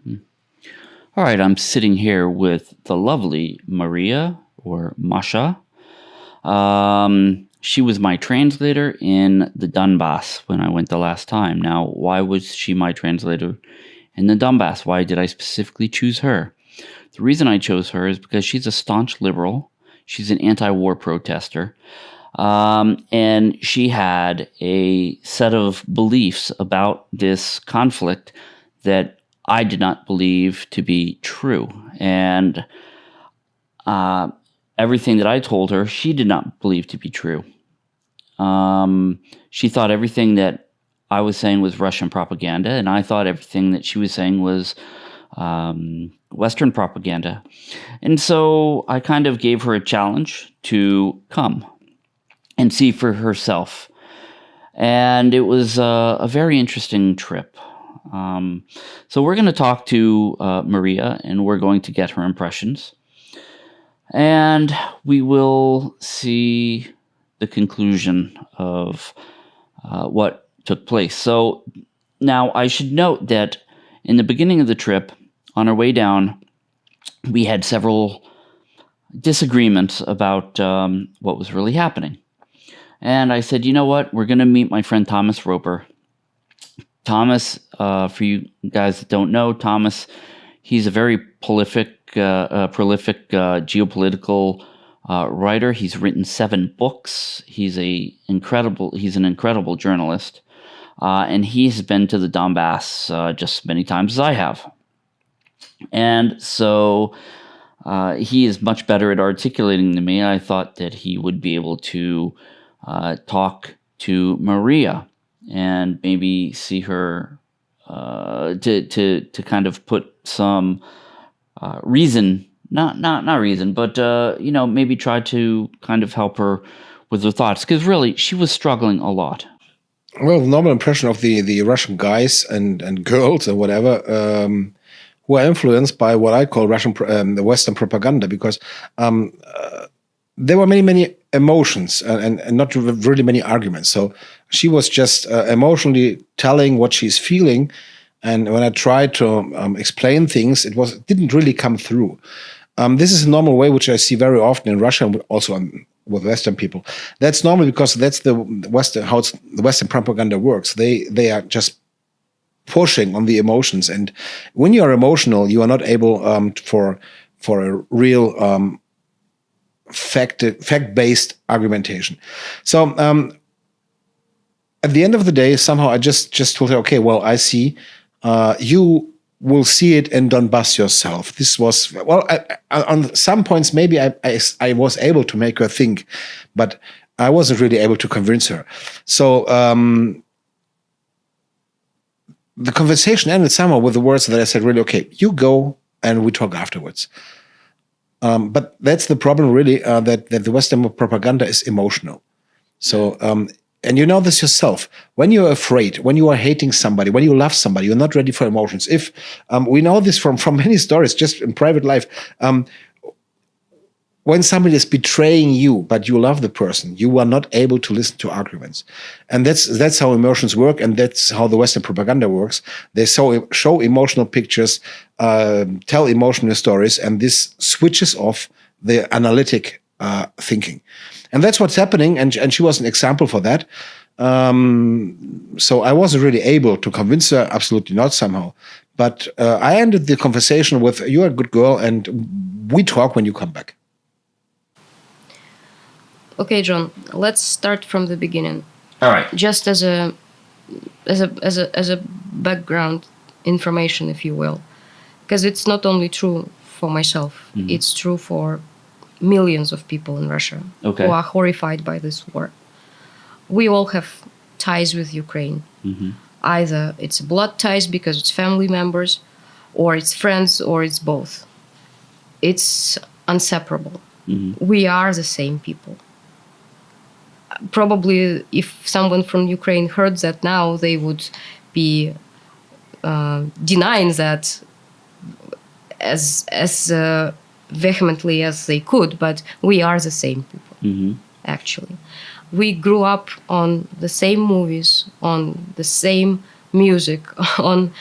All right, I'm sitting here with the lovely Maria, or Masha. She was my translator in the Donbass when I went the last time. Now, why was she my translator in the Donbass? Why did I specifically choose her? The reason I chose her is because she's a staunch liberal. She's an anti-war protester. And she had a set of beliefs about this conflict that I did not believe to be true. And everything that I told her, she did not believe to be true. She thought everything that I was saying was Russian propaganda, and I thought everything that she was saying was Western propaganda. And so I kind of gave her a challenge to come and see for herself. And it was a very interesting trip. So we're going to talk to Maria, and we're going to get her impressions. And we will see the conclusion of what took place. So now I should note that in the beginning of the trip, on our way down, we had several disagreements about what was really happening. And I said, you know what? We're going to meet my friend Thomas Roper. Thomas, for you guys that don't know, Thomas, he's a very prolific geopolitical writer. He's written 7 books. He's an incredible journalist. And he's been to the Donbass just as many times as I have. And so he is much better at articulating than me. I thought that he would be able to talk to Maria and maybe see her to kind of put some reason, not reason, but maybe try to kind of help her with her thoughts, because really she was struggling a lot. Well, the normal impression of the Russian guys and girls and whatever who are influenced by what I call the Western propaganda, because there were many emotions and not really many arguments. So she was just emotionally telling what she's feeling, and when I tried to explain things, it didn't really come through. This is a normal way which I see very often in Russia and also with Western people. That's normal because that's the Western propaganda works. They are just pushing on the emotions, and when you are emotional, you are not able for a real fact-based argumentation. So at the end of the day, somehow I just told her, okay, well, I see you will see it in Donbass yourself. This was, well, on some points maybe I was able to make her think, but I wasn't really able to convince her. So the conversation ended somehow with the words that I said, really, okay, you go and we talk afterwards. But that's the problem, really, that the Western propaganda is emotional. So, and you know this yourself. When you're afraid, when you are hating somebody, when you love somebody, you're not ready for emotions. If we know this from many stories, just in private life, when somebody is betraying you, but you love the person, you are not able to listen to arguments. And that's how emotions work, and that's how the Western propaganda works. They show emotional pictures, tell emotional stories, and this switches off the analytic thinking. And that's what's happening, and she was an example for that. So I wasn't really able to convince her, absolutely not somehow. But I ended the conversation with, you're a good girl, and we talk when you come back. Okay, John, let's start from the beginning. All right. Just as a background information, if you will, because it's not only true for myself, it's true for millions of people in Russia who are horrified by this war. We all have ties with Ukraine. Either it's blood ties because it's family members, or it's friends, or it's both. It's inseparable. We are the same people. Probably if someone from Ukraine heard that now, they would be denying that as vehemently as they could, but we are the same people, actually. We grew up on the same movies, on the same music, on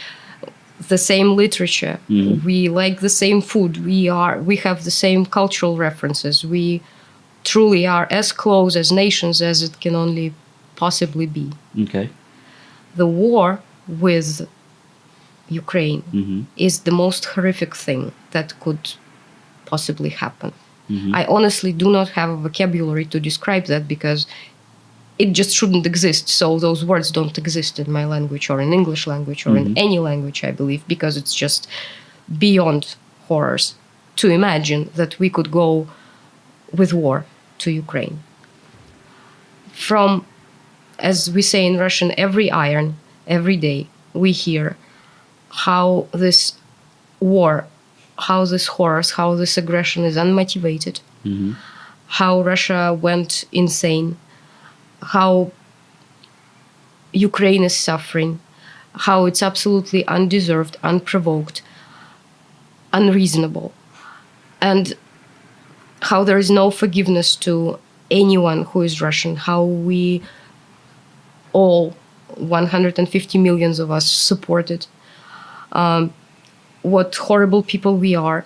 the same literature. We like the same food. We have the same cultural references. We truly are as close as nations as it can only possibly be. Okay. The war with Ukraine is the most horrific thing that could possibly happen. I honestly do not have a vocabulary to describe that because it just shouldn't exist. So those words don't exist in my language or in English language or in any language, I believe, because it's just beyond horrors to imagine that we could go with war to Ukraine. From, as we say in Russian, every iron, every day, we hear how this war, how this horrors, how this aggression is unmotivated, how Russia went insane, how Ukraine is suffering, how it's absolutely undeserved, unprovoked, unreasonable, and how there is no forgiveness to anyone who is Russian, how we all, 150 million of us, supported, what horrible people we are,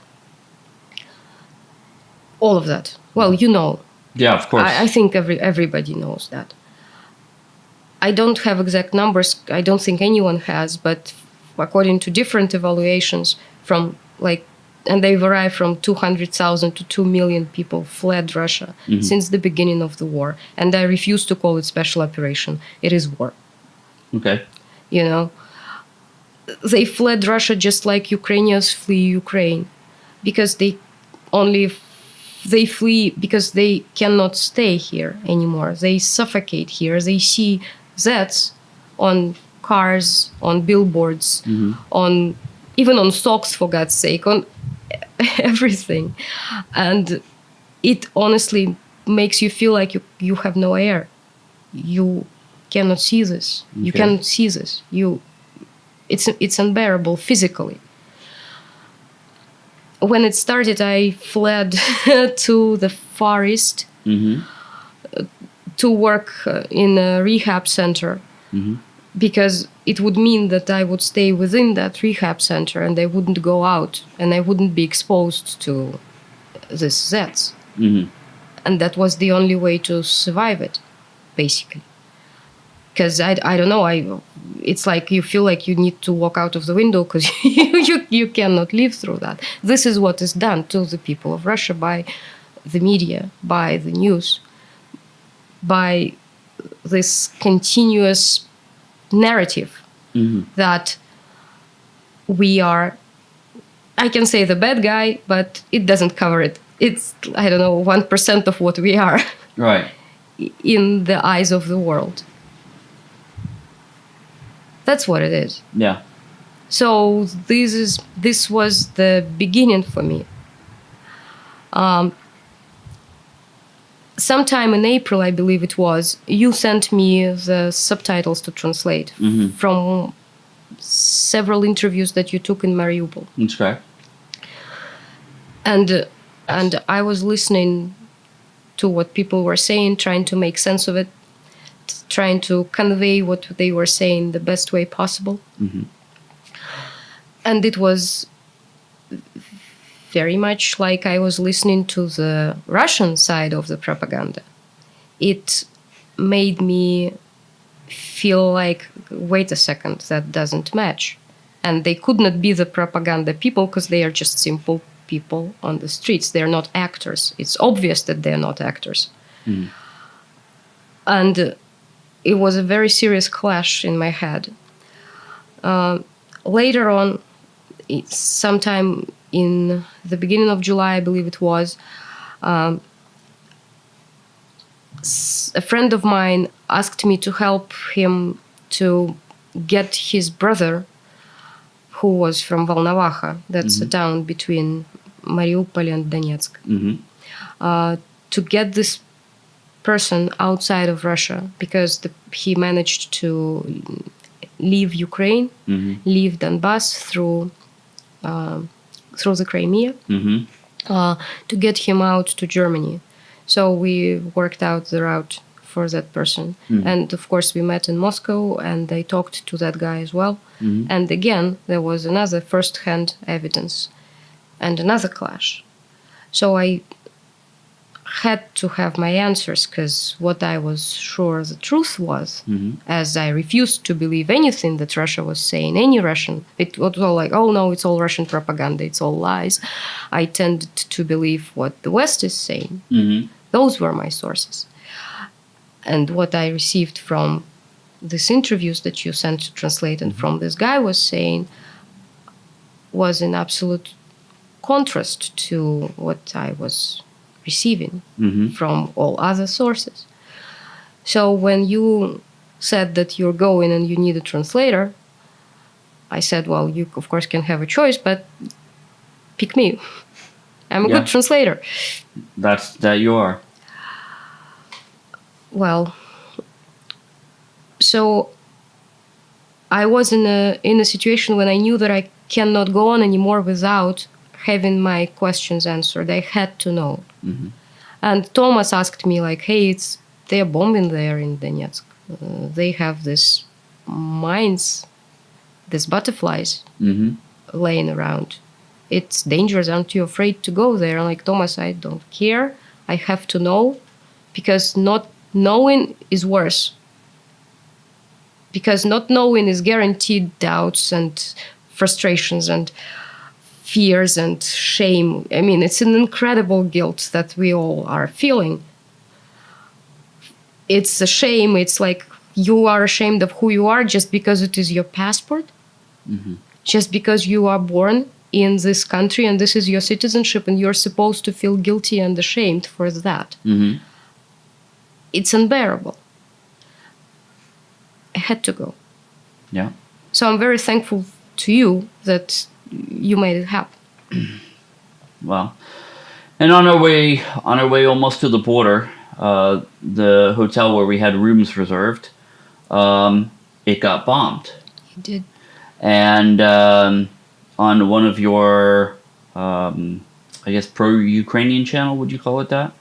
all of that. Well, you know. Yeah, of course. I think everybody knows that. I don't have exact numbers. I don't think anyone has, but according to different evaluations and they vary from 200,000 to 2 million people fled Russia since the beginning of the war. And I refuse to call it special operation. It is war. Okay. You know, they fled Russia just like Ukrainians flee Ukraine because they flee because they cannot stay here anymore. They suffocate here. They see Zs on cars, on billboards, even on socks, for God's sake, on everything. And it honestly makes you feel like you have no air. You cannot see this. Okay. You cannot see this. It's unbearable physically. When it started, I fled to the Far East to work in a rehab center because it would mean that I would stay within that rehab center and I wouldn't go out and I wouldn't be exposed to this Zs. And that was the only way to survive it, basically. Because I don't know, it's like you feel like you need to walk out of the window because you cannot live through that. This is what is done to the people of Russia by the media, by the news, by this continuous narrative that we are, I can say the bad guy, but it doesn't cover it. It's, 1% of what we are. Right. In the eyes of the world. That's what it is. Yeah. So this was the beginning for me. Sometime in April, I believe it was, you sent me the subtitles to translate from several interviews that you took in Mariupol. That's correct. And I was listening to what people were saying, trying to make sense of it, trying to convey what they were saying the best way possible. And it was very much like I was listening to the Russian side of the propaganda. It made me feel like, wait a second, that doesn't match. And they could not be the propaganda people because they are just simple people on the streets. They're not actors. It's obvious that they're not actors. And it was a very serious clash in my head. Later on, sometime in the beginning of July, I believe it was, a friend of mine asked me to help him to get his brother, who was from Volnovakha, that's a town between Mariupol and Donetsk, to get this person outside of Russia because he managed to leave Ukraine, leave Donbass through the Crimea, to get him out to Germany. So we worked out the route for that person. And of course, we met in Moscow, and I talked to that guy as well. And again, there was another first-hand evidence and another clash. So I had to have my answers, because what I was sure the truth was, as I refused to believe anything that Russia was saying, any Russian, it was all like, oh no, it's all Russian propaganda, it's all lies. I tended to believe what the West is saying. Those were my sources. And what I received from these interviews that you sent to translate and from this guy was saying was in absolute contrast to what I was receiving from all other sources. So when you said that you're going and you need a translator, I said, well, you of course can have a choice, but pick me. I'm a good translator. That you are. Well, so I was in a situation when I knew that I cannot go on anymore without having my questions answered. I had to know. And Thomas asked me, like, hey, they're bombing there in Donetsk. They have these mines, these butterflies laying around. It's dangerous. Aren't you afraid to go there? I'm like, Thomas, I don't care. I have to know, because not knowing is worse. Because not knowing is guaranteed doubts and frustrations and fears and shame. I mean, it's an incredible guilt that we all are feeling. It's a shame. It's like you are ashamed of who you are just because it is your passport, just because you are born in this country and this is your citizenship, and you're supposed to feel guilty and ashamed for that. It's unbearable. I had to go. Yeah. So I'm very thankful to you that you made it happen. Well, and on our way almost to the border, the hotel where we had rooms reserved, it got bombed. It did. And on one of your, I guess, pro-Ukrainian channel, would you call it that?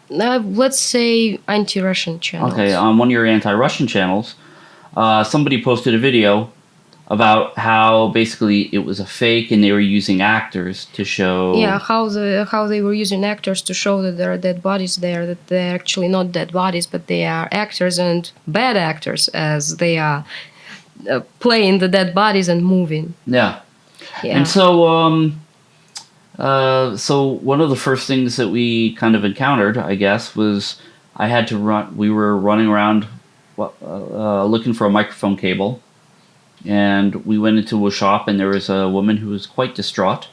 Let's say anti-Russian channels. Okay, on one of your anti-Russian channels, somebody posted a video about how basically it was a fake and they were using actors to show... Yeah, how they were using actors to show that there are dead bodies there, that they're actually not dead bodies, but they are actors, and bad actors, as they are playing the dead bodies and moving. Yeah. And so, so one of the first things that we kind of encountered, I guess, was we were running around looking for a microphone cable. And we went into a shop, and there was a woman who was quite distraught.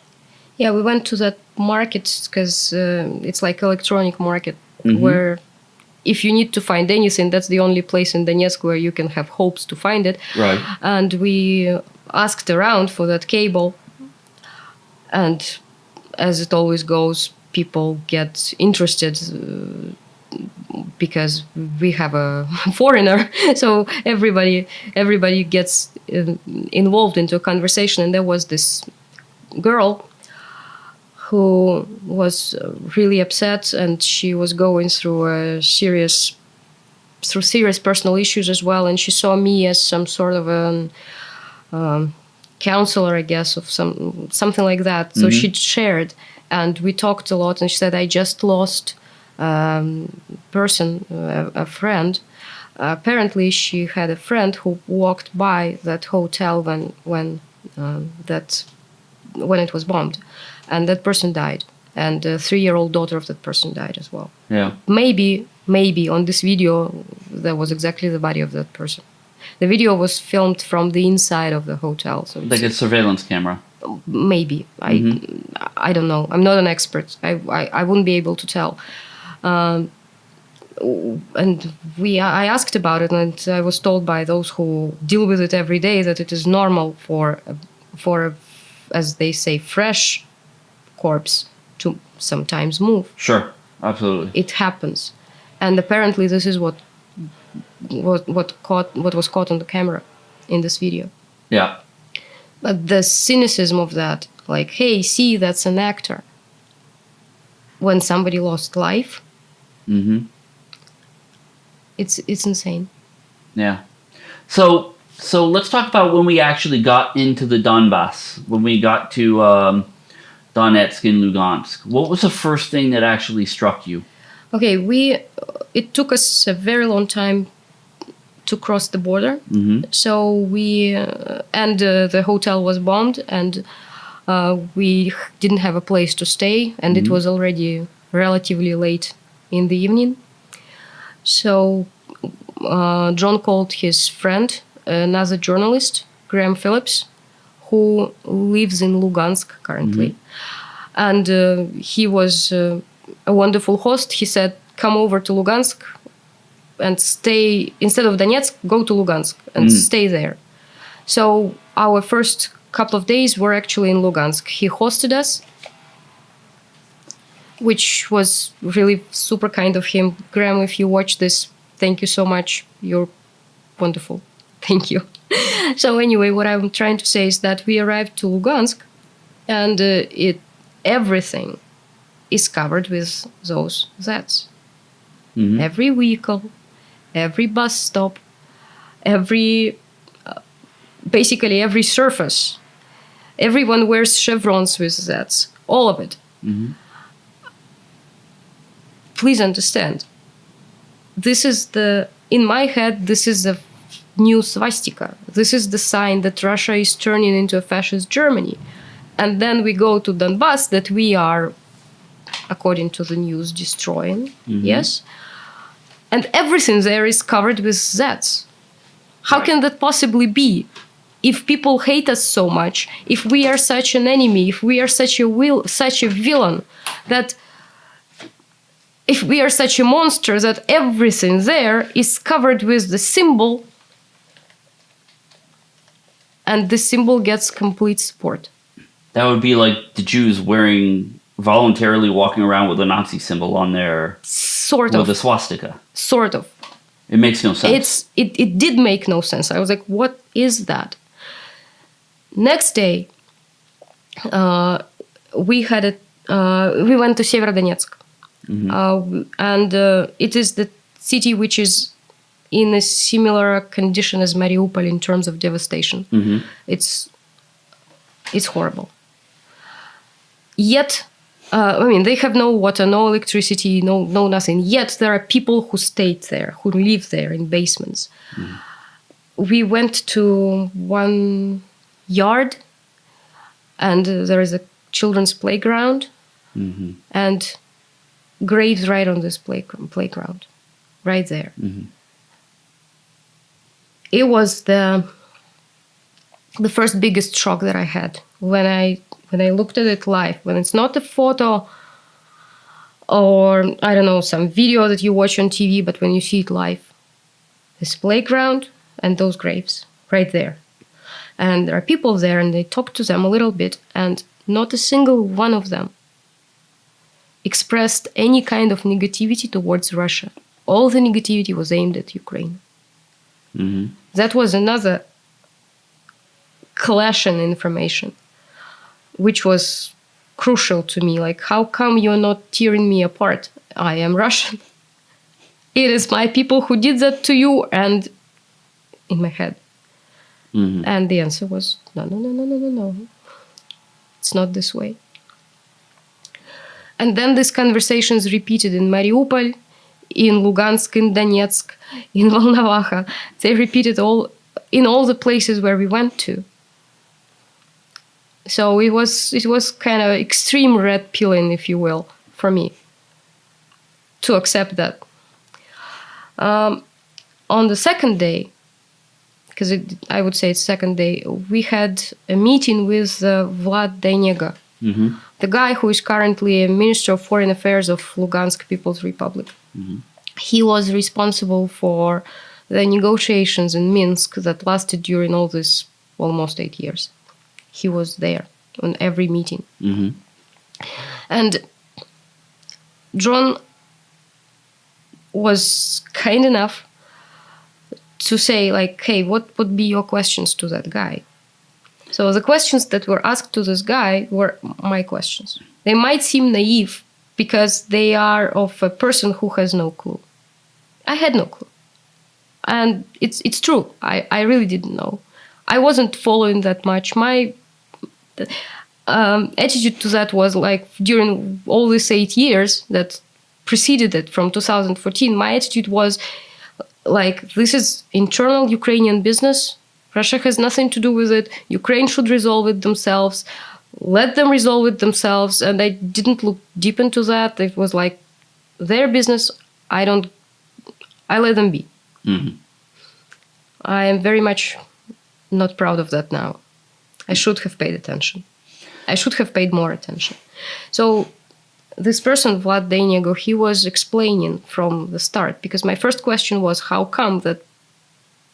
Yeah, we went to that market because it's like electronic market where if you need to find anything, that's the only place in Donetsk where you can have hopes to find it. Right. And we asked around for that cable. And as it always goes, people get interested because we have a foreigner, so everybody gets involved into a conversation. And there was this girl who was really upset, and she was going through serious personal issues as well. And she saw me as some sort of a counselor, I guess, of something like that. So she shared, and we talked a lot. And she said, I just lost a friend. Apparently, she had a friend who walked by that hotel when it was bombed, and that person died, and the 3-year-old daughter of that person died as well. Yeah. Maybe on this video there was exactly the body of that person. The video was filmed from the inside of the hotel, so like a surveillance camera. Maybe I don't know. I'm not an expert. I wouldn't be able to tell. And I asked about it, and I was told by those who deal with it every day that it is normal for as they say, fresh corpse to sometimes move. Sure, absolutely. It happens, and apparently this is what was caught on the camera in this video. Yeah. But the cynicism of that, like, hey, see, that's an actor. When somebody lost life, It's insane. Yeah. So let's talk about when we actually got into the Donbass, when we got to Donetsk and Lugansk. What was the first thing that actually struck you? Okay, it took us a very long time to cross the border. So we the hotel was bombed, and we didn't have a place to stay, and it was already relatively late in the evening. So John called his friend, another journalist, Graham Phillips, who lives in Lugansk currently. And he was a wonderful host. He said, come over to Lugansk and stay, instead of Donetsk, go to Lugansk and stay there. So our first couple of days were actually in Lugansk. He hosted us, which was really super kind of him. Graham, if you watch this, thank you so much. You're wonderful. Thank you. So anyway, what I'm trying to say is that we arrived to Lugansk, and everything is covered with those Zs. Every vehicle, every bus stop, basically every surface, everyone wears chevrons with Zs. All of it. Please understand, in my head, this is the new swastika. This is the sign that Russia is turning into a fascist Germany. And then we go to Donbass, that we are, according to the news, destroying. Yes? And everything there is covered with Zs. How can that possibly be? If people hate us so much, if we are such an enemy, if we are such a villain, that if we are such a monster, that everything there is covered with the symbol, and the symbol gets complete support. That would be like the Jews voluntarily walking around with a Nazi symbol on their... Sort of. With a swastika. Sort of. It makes no sense. It did make no sense. I was like, what is that? Next day, we went to Severodonetsk. And it is the city which is in a similar condition as Mariupol in terms of devastation. It's horrible. Yet, they have no water, no electricity, no nothing. Yet there are people who stayed there, who live there in basements. We went to one yard, and there is a children's playground, and graves right on this playground, right there. It was the first biggest shock that I had when I looked at it live. When it's not a photo or, I don't know, some video that you watch on TV, but when you see it live, this playground and those graves right there. And there are people there, and they talk to them a little bit, and not a single one of them expressed any kind of negativity towards Russia. All the negativity was aimed at Ukraine. That was another clash in information, which was crucial to me. Like, how come you're not tearing me apart? I am Russian. It is my people who did that to you, and in my head. And the answer was, no. It's not this way. And then these conversations repeated in Mariupol, in Lugansk, in Donetsk, in Volnovakha. They repeated in all the places where we went to. So it was kind of extreme red pilling, if you will, for me to accept that. On the second day, because I would say it's second day, we had a meeting with Vlad Dainega, the guy who is currently a Minister of Foreign Affairs of Lugansk People's Republic. He was responsible for the negotiations in Minsk that lasted during all this almost 8 years. He was there on every meeting. And John was kind enough to say, like, hey, what would be your questions to that guy? So the questions that were asked to this guy were my questions. They might seem naive because they are of a person who has no clue. I had no clue. And it's true. I really didn't know. I wasn't following that much. My attitude to that was like, during all these 8 years that preceded it from 2014, my attitude was like, this is internal Ukrainian business. Russia has nothing to do with it. Ukraine should resolve it themselves. Let them resolve it themselves. And I didn't look deep into that. It was like their business. I let them be. Mm-hmm. I am very much not proud of that now. I should have paid attention. I should have paid more attention. So this person, Vlad Denego, he was explaining from the start, because my first question was, how come that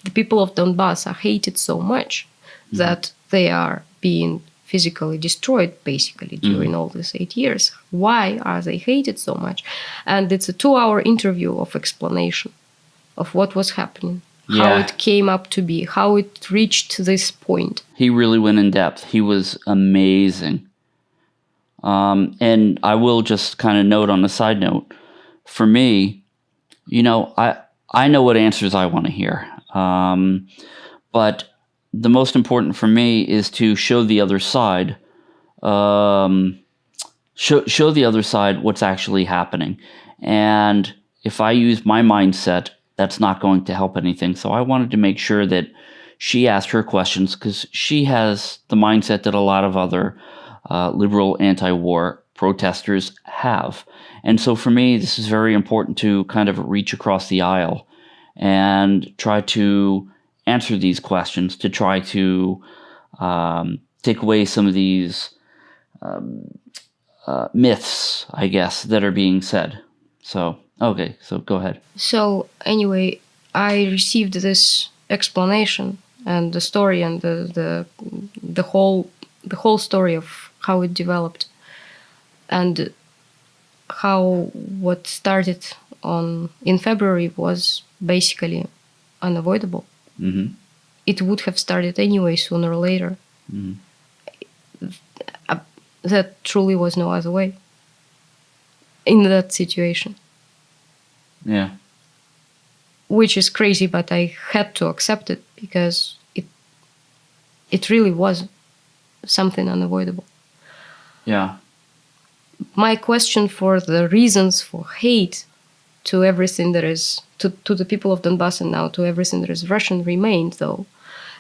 the people of Donbass are hated so much that they are being physically destroyed, basically, during all these 8 years? Why are they hated so much? And it's a 2-hour interview of explanation of what was happening, how it came up to be, how it reached this point. He really went in depth. He was amazing. And I will just kind of note on a side note, for me, you know, I know what answers I want to hear. But the most important for me is to show the other side, show the other side what's actually happening. And if I use my mindset, that's not going to help anything. So I wanted to make sure that she asked her questions, because she has the mindset that a lot of other liberal anti-war protesters have. And so for me, this is very important to kind of reach across the aisle and try to answer these questions, to try to take away some of these myths, I guess, that are being said. So, okay, so go ahead. So anyway, I received this explanation and the story and the whole story of how it developed, and how what started in February was basically unavoidable. Mm-hmm. It would have started anyway, sooner or later. Mm-hmm. That truly was no other way in that situation. Yeah. Which is crazy, but I had to accept it, because it really was something unavoidable. Yeah. My question for the reasons for hate to everything that is, to the people of Donbass and now to everything that is Russian remained, though.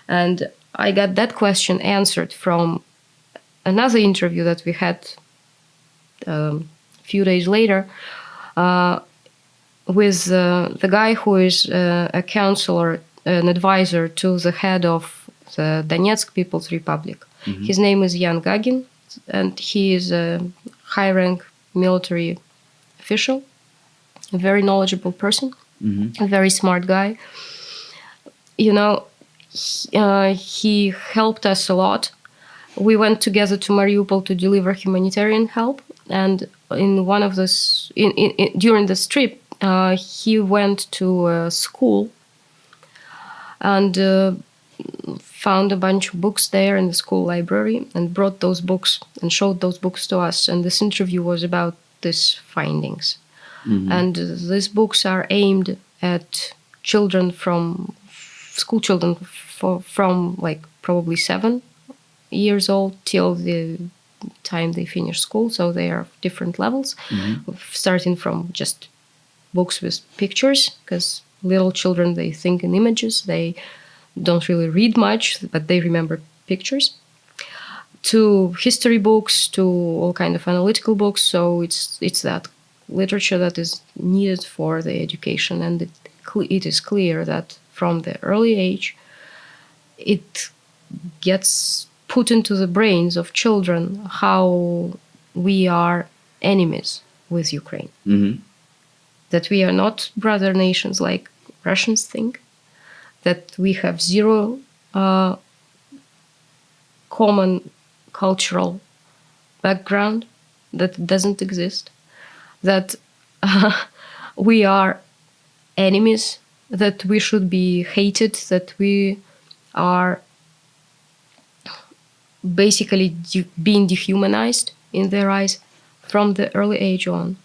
And I got that question answered from another interview that we had a few days later with the guy who is a counselor, an advisor to the head of the Donetsk People's Republic. Mm-hmm. His name is Yan Gagin, and he is a high-rank military official, a very knowledgeable person, a very smart guy. You know, he helped us a lot. We went together to Mariupol to deliver humanitarian help, and in one of this, during this trip, he went to a school and found a bunch of books there in the school library and brought those books and showed those books to us. And this interview was about these findings. Mm-hmm. And these books are aimed at children school children from like probably 7 years old till the time they finish school. So they are different levels, starting from just books with pictures, because little children, they think in images, they don't really read much, but they remember pictures, to history books, to all kind of analytical books. So it's that literature that is needed for the education, and it is clear that from the early age it gets put into the brains of children how we are enemies with Ukraine. Mm-hmm. That we are not brother nations like Russians think, that we have zero common cultural background that doesn't exist, that we are enemies, that we should be hated, that we are basically being dehumanized in their eyes from the early age on.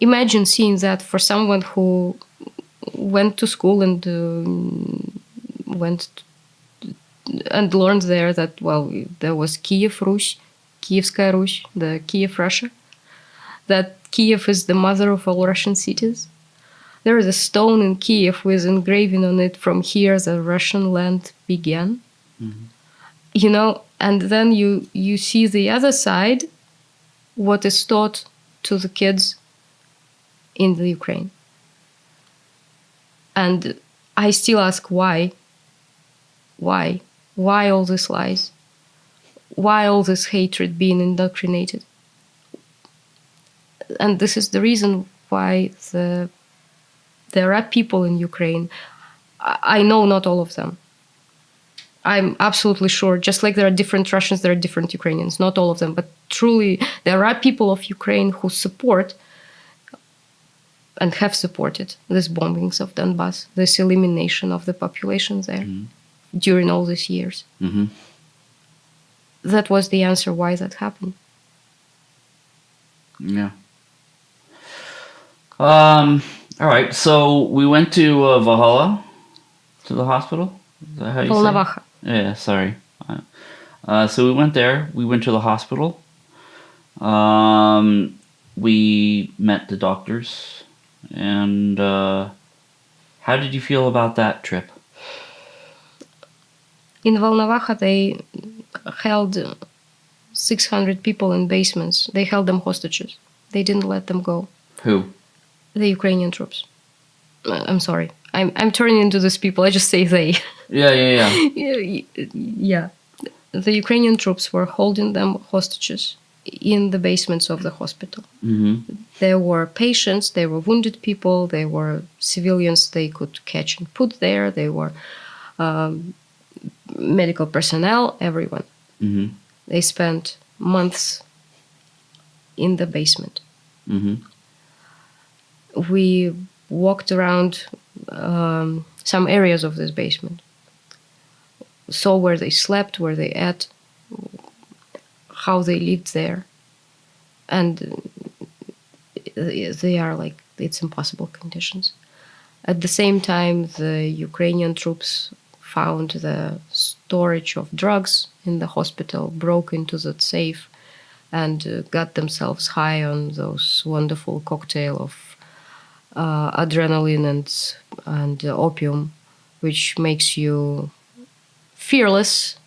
Imagine seeing that for someone who went to school and and learned there that, well, there was Kiev Rus, Kievskaya Rus, the Kiev Russia, that Kiev is the mother of all Russian cities. There is a stone in Kiev with engraving on it, "From here the Russian land began." Mm-hmm. And then you see the other side, what is taught to the kids in the Ukraine. And I still ask why. Why? Why all these lies? Why all this hatred being indoctrinated? And this is the reason why there are people in Ukraine. I know not all of them. I'm absolutely sure, just like there are different Russians, there are different Ukrainians, not all of them, but truly there are people of Ukraine who support and have supported these bombings of Donbass, this elimination of the population there during all these years. Mm-hmm. That was the answer why that happened. Yeah. All right, so we went to Valhalla, to the hospital. Is that how you say it? Yeah, sorry. So we went there. We went to the hospital. We met the doctors. And how did you feel about that trip? In Volnovakha, they held 600 people in basements. They held them hostages. They didn't let them go. Who? The Ukrainian troops. I'm sorry. I'm turning into these people. I just say they. Yeah. Yeah. The Ukrainian troops were holding them hostages in the basements of the hospital. Mm-hmm. There were patients, there were wounded people, there were civilians they could catch and put there, there were medical personnel, everyone. Mm-hmm. They spent months in the basement. Mm-hmm. We walked around some areas of this basement, saw where they slept, where they ate, how they lived there. And they are like, it's impossible conditions. At the same time, the Ukrainian troops found the storage of drugs in the hospital, broke into that safe, and got themselves high on those wonderful cocktail of adrenaline and opium, which makes you fearless,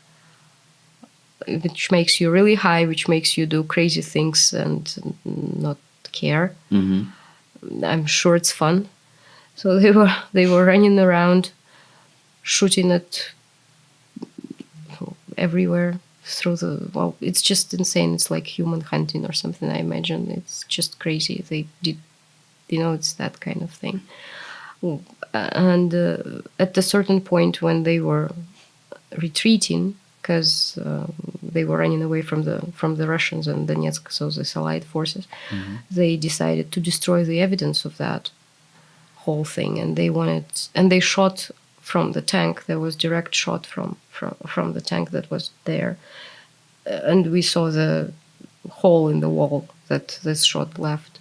which makes you really high, which makes you do crazy things and not care. Mm-hmm. I'm sure it's fun. So they were running around, shooting at everywhere through the. Well, it's just insane. It's like human hunting or something. I imagine it's just crazy. They did, it's that kind of thing. And at a certain point when they were retreating, because they were running away from the Russians and Donetsk, so the Allied forces, mm-hmm. They decided to destroy the evidence of that whole thing, and they shot from the tank. There was direct shot from the tank that was there, and we saw the hole in the wall that this shot left,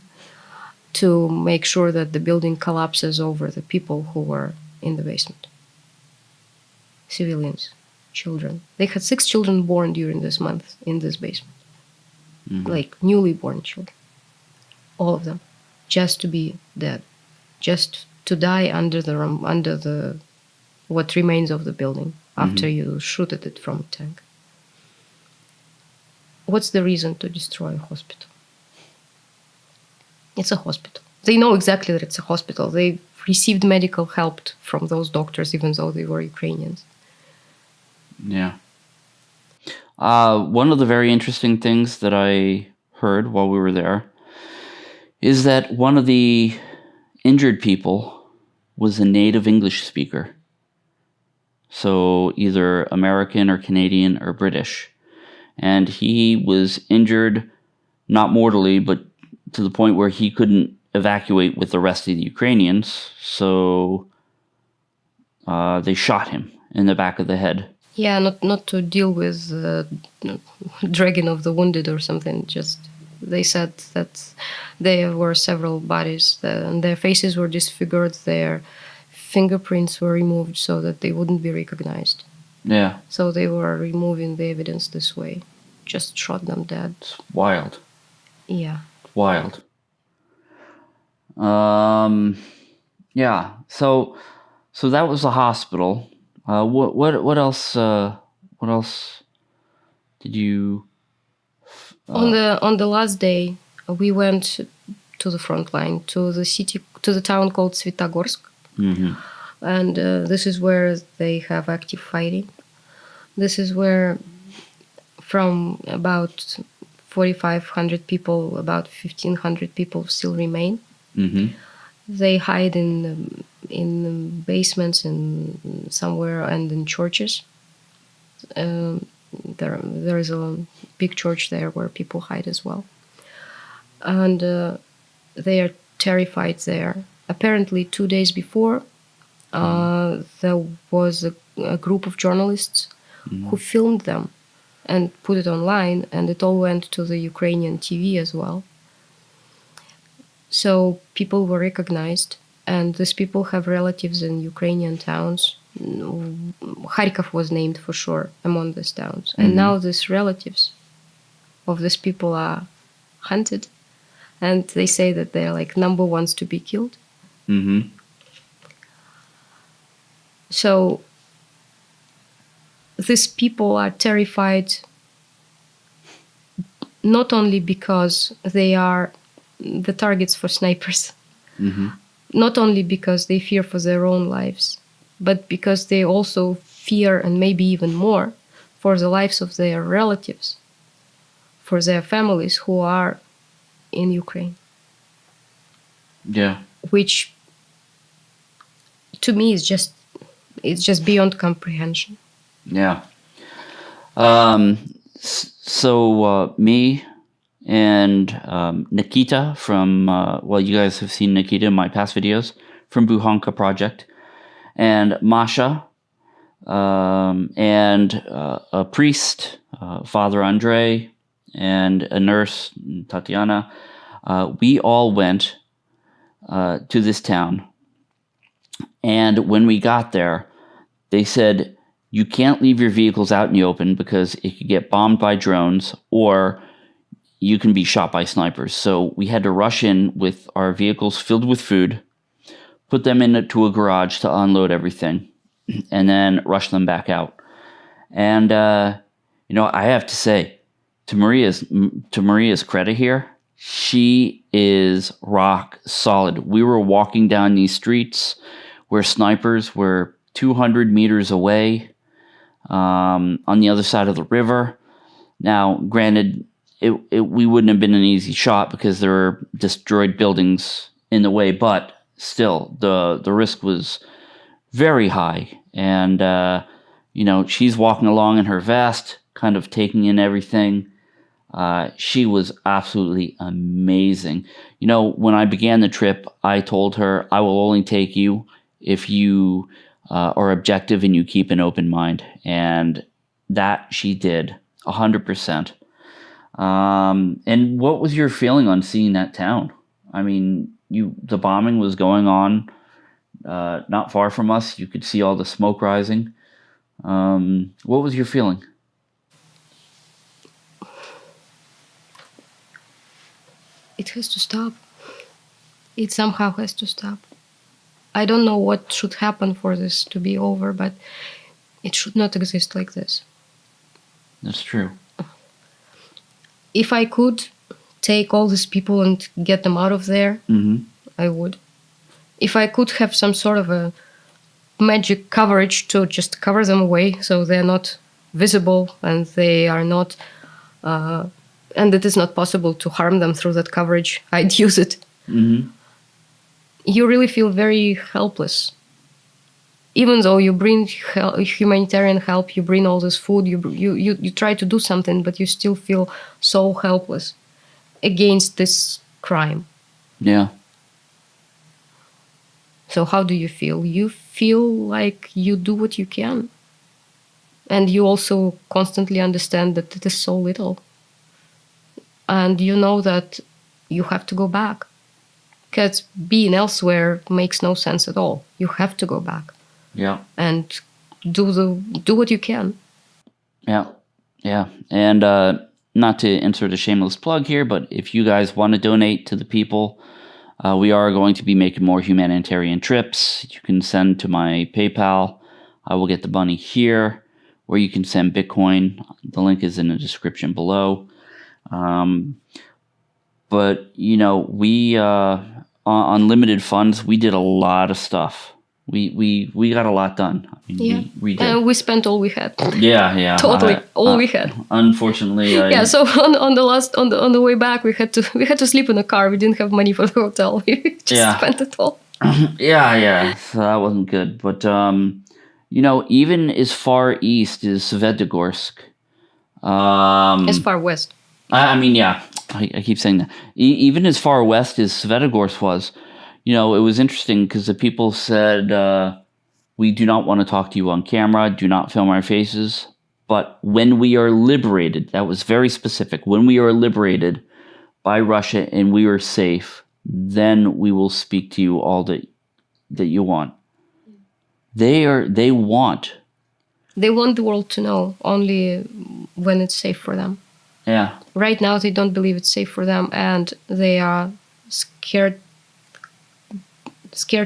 to make sure that the building collapses over the people who were in the basement. Civilians. Children. They had 6 children born during this month in this basement. Mm-hmm. Like newly born children. All of them. Just to be dead. Just to die under the what remains of the building after mm-hmm. you shoot at it from a tank. What's the reason to destroy a hospital? It's a hospital. They know exactly that it's a hospital. They received medical help from those doctors, even though they were Ukrainians. Yeah. One of the very interesting things that I heard while we were there is that one of the injured people was a native English speaker. So either American or Canadian or British. And he was injured, not mortally, but to the point where he couldn't evacuate with the rest of the Ukrainians. So they shot him in the back of the head. Yeah, not to deal with dragging of the wounded or something, just They said that there were several bodies, and their faces were disfigured, their fingerprints were removed so that they wouldn't be recognized. Yeah. So they were removing the evidence this way. Just shot them dead. It's wild. Yeah. Wild. Yeah. So that was the hospital. What else? What else did you? On the last day, we went to the front line, to the town called Svetogorsk, and this is where they have active fighting. This is where, from about 4,500 people, about 1,500 people still remain. They hide in basements and somewhere, and in churches. There is a big church there where people hide as well, and they are terrified there. Apparently, 2 days before, there was a group of journalists who filmed them and put it online, and it all went to the Ukrainian TV as well. So people were recognized, and these people have relatives in Ukrainian towns. Kharkov was named for sure among these towns. And now these relatives of these people are hunted, and they say that they're like number ones to be killed. So these people are terrified not only because they are the targets for snipers, not only because they fear for their own lives, but because they also fear, and maybe even more, for the lives of their relatives, for their families who are in Ukraine. Yeah. Which, to me, is just beyond comprehension. Yeah. So me and Nikita from, you guys have seen Nikita in my past videos, from Buhanka Project, and Masha, and a priest, Father Andre, and a nurse, Tatiana. We all went to this town, and when we got there, they said, you can't leave your vehicles out in the open because it could get bombed by drones, or you can be shot by snipers. So we had to rush in with our vehicles filled with food, put them into a garage to unload everything, and then rush them back out. And, I have to say, to Maria's credit here, she is rock solid. We were walking down these streets where snipers were 200 meters away, on the other side of the river. Now, granted, we wouldn't have been an easy shot because there were destroyed buildings in the way, but still, the risk was very high. And, she's walking along in her vest, kind of taking in everything. She was absolutely amazing. When I began the trip, I told her, I will only take you if you are objective and you keep an open mind. And that she did, 100%. And what was your feeling on seeing that town? I mean, the bombing was going on not far from us. You could see all the smoke rising. What was your feeling? It has to stop. It somehow has to stop. I don't know what should happen for this to be over, but it should not exist like this. That's true. If I could take all these people and get them out of there, I would. If I could have some sort of a magic coverage to just cover them away so they're not visible and they are not, and it is not possible to harm them through that coverage, I'd use it. You really feel very helpless. Even though you bring humanitarian help, you bring all this food, you try to do something, but you still feel so helpless against this crime. Yeah. So how do you feel? You feel like you do what you can. And you also constantly understand that it is so little. and you know that you have to go back. Because being elsewhere makes no sense at all. You have to go back. Yeah. And do what you can. Yeah. Yeah. And not to insert a shameless plug here, but if you guys want to donate to the people, we are going to be making more humanitarian trips. You can send to my PayPal. I will get the money here, or you can send Bitcoin. The link is in the description below. But, you know, we, on limited funds, we did a lot of stuff. We got a lot done. I mean, we did. We spent all we had. Yeah. Totally, all we had. Unfortunately, So on the way back, we had to sleep in a car. We didn't have money for the hotel. We just spent it all. Yeah. So that wasn't good. But you know, even as far east as Svetogorsk. As far west. I mean, yeah. I keep saying that. Even as far west as Svetogorsk was, you know, it was interesting because the people said, we do not want to talk to you on camera, do not film our faces. But when we are liberated, that was very specific, when we are liberated by Russia and we are safe, then we will speak to you all that you want. They want the world to know only when it's safe for them. Yeah. Right now, they don't believe it's safe for them, and they are scared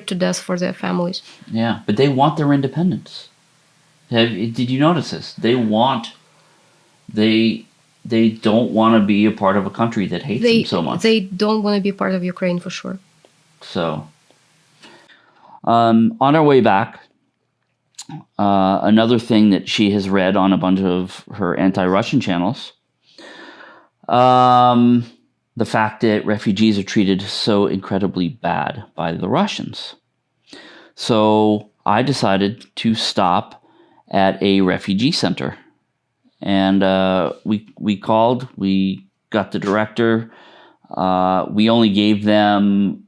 to death for their families. Yeah, but they want their independence. Did you notice this? They don't want to be a part of a country that hates them so much. They don't want to be part of Ukraine for sure. So, on our way back, another thing that she has read on a bunch of her anti-Russian channels. The fact that refugees are treated so incredibly bad by the Russians. So I decided to stop at a refugee center. And we called, we got the director. We only gave them,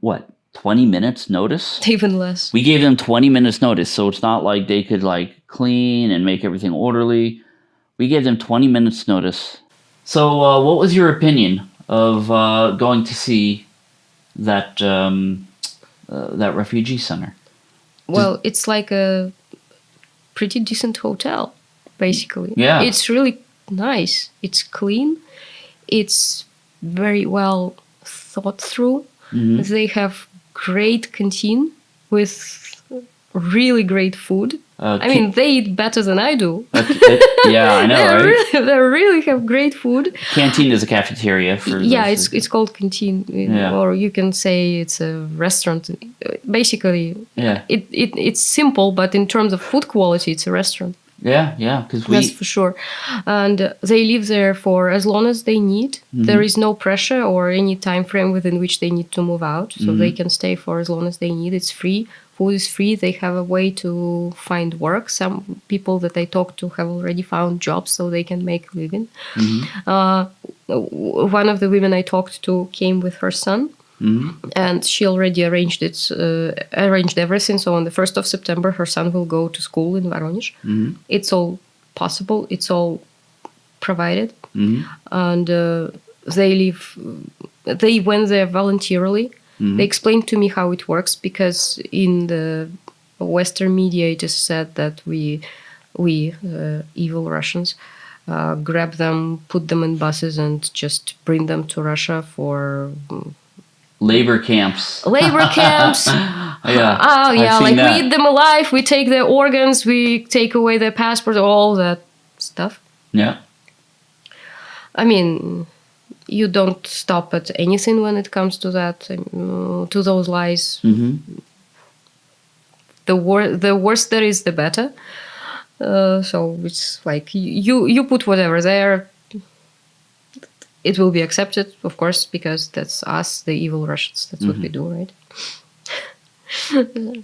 20 minutes notice? Even less. We gave them 20 minutes notice, so it's not like they could clean and make everything orderly. We gave them 20 minutes notice. So, what was your opinion of going to see that that refugee center? Well, it's like a pretty decent hotel, basically. Yeah. It's really nice. It's clean. It's very well thought through. Mm-hmm. They have great canteen with really great food. I mean, they eat better than I do. Yeah, I know, right? They really have great food. Canteen is a cafeteria for. Yeah, it's called canteen, or you can say it's a restaurant. Basically, yeah, it's simple, but in terms of food quality, it's a restaurant. Yeah, because that's for sure. And they live there for as long as they need. Mm-hmm. There is no pressure or any time frame within which they need to move out, so they can stay for as long as they need. It's free. Food is free. They have a way to find work. Some people that I talked to have already found jobs, so they can make a living. Mm-hmm. One of the women I talked to came with her son. Mm-hmm. And she already arranged everything. So on the 1st of September, her son will go to school in Voronezh. Mm-hmm. It's all possible. It's all provided. Mm-hmm. And they went there voluntarily. Mm-hmm. They explained to me how it works, because in the Western media it is said that we evil Russians, grab them, put them in buses and just bring them to Russia for... Labor camps. Yeah. Oh, yeah. We eat them alive. We take their organs. We take away their passport. All that stuff. Yeah. I mean, you don't stop at anything when it comes to that, to those lies. Mm-hmm. The worse there is, the better. So it's like you put whatever there. It will be accepted, of course, because that's us, the evil Russians. That's what we do, right?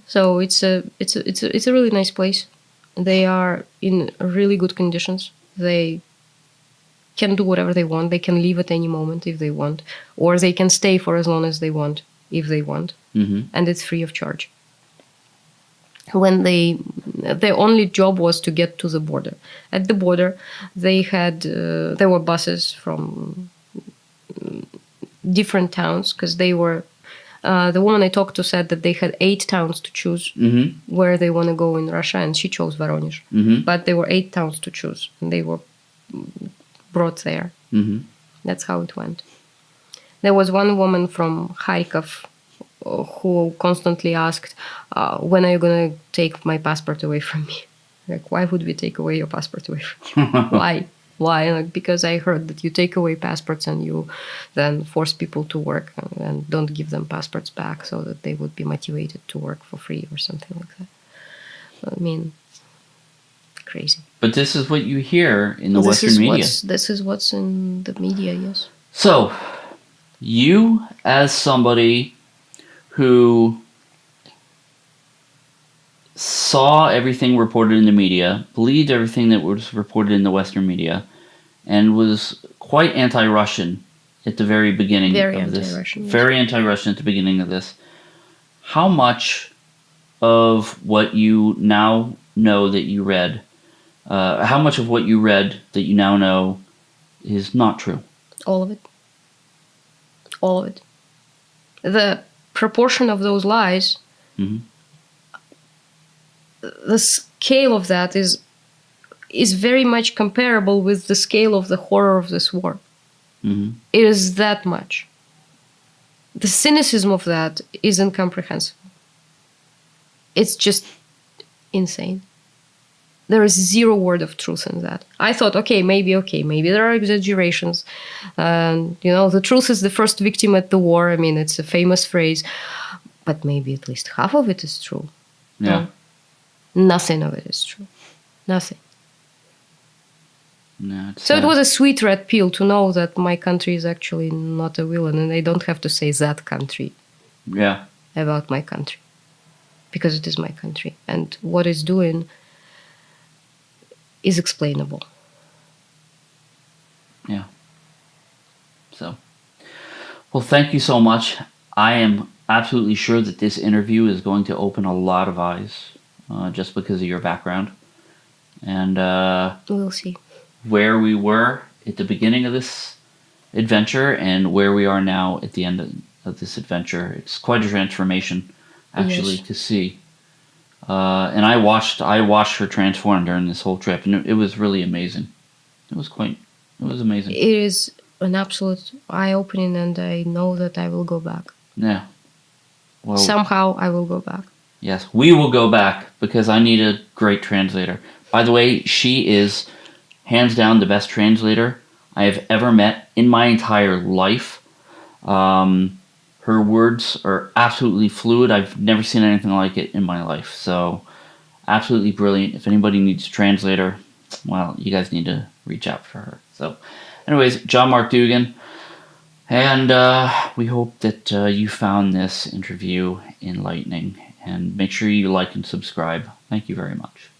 So it's a really nice place. They are in really good conditions. They can do whatever they want. They can leave at any moment if they want, or they can stay for as long as they want if they want, and it's free of charge. When their only job was to get to the border. At the border, they had there were buses from different towns, because they were, the woman I talked to said that they had 8 towns to choose where they want to go in Russia, and she chose Voronezh. But there were 8 towns to choose, and they were brought there. That's how it went. There was one woman from Kharkov who constantly asked, when are you going to take my passport away from me? Like, why would we take away your passport away from you? Why? Why? Like, because I heard that you take away passports and you then force people to work and don't give them passports back so that they would be motivated to work for free or something like that. I mean, crazy. But this is what you hear in the Western media. This is what's in the media, yes. So, you as somebody who saw everything reported in the media, believed everything that was reported in the Western media, and was quite anti-Russian at the very beginning of this. Very anti-Russian at the beginning of this. How much of what you now know that you read, how much of what you read that you now know is not true? All of it. All of it. The proportion of those lies, the scale of that is very much comparable with the scale of the horror of this war. It is that much. The cynicism of that is incomprehensible. It's just insane. There is zero word of truth in that. I thought, maybe there are exaggerations. The truth is the first victim at the war. I mean, it's a famous phrase. But maybe at least half of it is true. Yeah. Nothing of it is true. Nothing. No, so it was a sweet red pill to know that my country is actually not a villain, and I don't have to say that country about my country. Because it is my country. And what it's doing is explainable. Yeah. So, well, thank you so much. I am absolutely sure that this interview is going to open a lot of eyes, just because of your background. And we'll see where we were at the beginning of this adventure and where we are now at the end of this adventure. It's quite a transformation, actually, to see. And I watched her transform during this whole trip, and it was really amazing. It was amazing. It is an absolute eye-opening, and I know that I will go back. Yeah. Well, somehow I will go back. Yes, we will go back because I need a great translator. By the way, she is hands down the best translator I have ever met in my entire life. Her words are absolutely fluid. I've never seen anything like it in my life. So, absolutely brilliant. If anybody needs a translator, well, you guys need to reach out for her. So, anyways, John Mark Dugan. And we hope that you found this interview enlightening. And make sure you like and subscribe. Thank you very much.